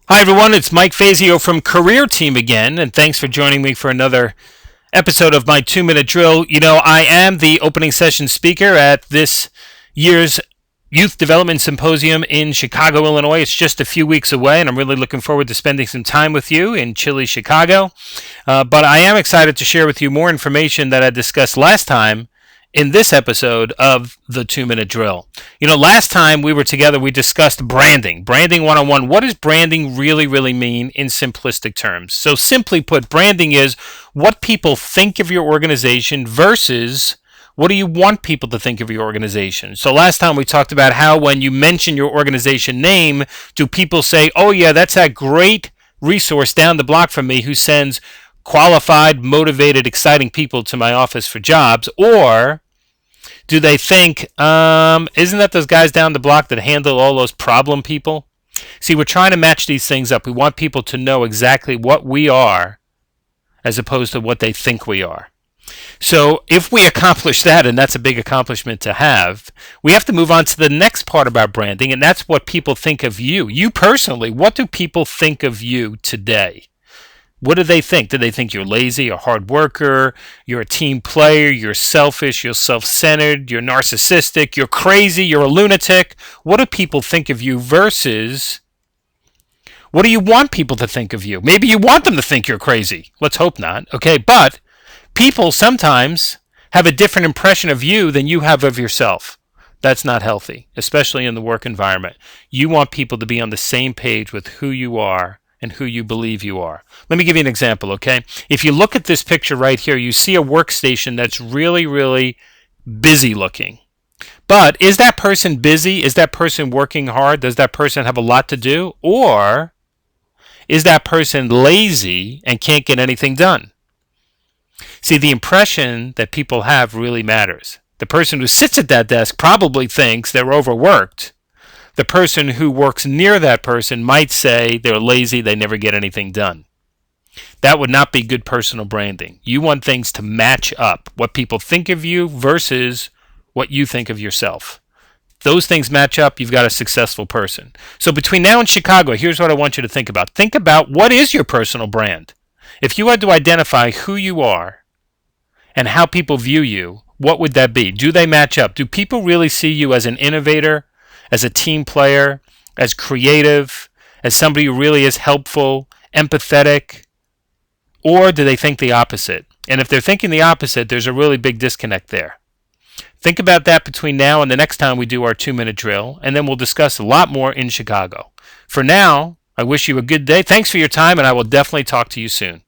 Hi, everyone. It's Mike Fazio from Career Team again, and thanks for joining me for another episode of my 2-minute drill. You know, I am the opening session speaker at this year's Youth Development Symposium in Chicago, Illinois. It's just a few weeks away, and I'm really looking forward to spending some time with you in chilly Chicago. But I am excited to share with you more information that I discussed last time in this episode of the 2-minute drill. You know, last time we were together, we discussed branding. Branding 101. What does branding really mean in simplistic terms? So simply put, branding is what people think of your organization versus what do you want people to think of your organization? So last time we talked about how when you mention your organization name, do people say, oh yeah, that's that great resource down the block from me who sends qualified, motivated, exciting people to my office for jobs? Or do they think, isn't that those guys down the block that handle all those problem people? See, we're trying to match these things up. We want people to know exactly what we are as opposed to what they think we are. So if we accomplish that, and that's a big accomplishment to have, we have to move on to the next part about branding, and that's what people think of you. You personally, what do people think of you today? What do they think? Do they think you're lazy, a hard worker, you're a team player, you're selfish, you're self-centered, you're narcissistic, you're crazy, you're a lunatic? What do people think of you versus what do you want people to think of you? Maybe you want them to think you're crazy. Let's hope not. Okay, but people sometimes have a different impression of you than you have of yourself. That's not healthy, especially in the work environment. You want people to be on the same page with who you are and who you believe you are. Let me give you an example, okay? If you look at this picture right here, you see a workstation that's really busy looking. But is that person busy? Is that person working hard? Does that person have a lot to do? Or is that person lazy and can't get anything done? See, the impression that people have really matters. The person who sits at that desk probably thinks they're overworked. The person who works near that person might say they're lazy, they never get anything done. That would not be good personal branding. You want things to match up, what people think of you versus what you think of yourself. Those things match up, you've got a successful person. So between now and Chicago, here's what I want you to think about. Think about what is your personal brand. If you had to identify who you are and how people view you, what would that be? Do they match up? Do people really see you as an innovator, as a team player, as creative, as somebody who really is helpful, empathetic? Or do they think the opposite? And if they're thinking the opposite, there's a really big disconnect there. Think about that between now and the next time we do our 2-minute drill, and then we'll discuss a lot more in Chicago. For now, I wish you a good day. Thanks for your time, and I will definitely talk to you soon.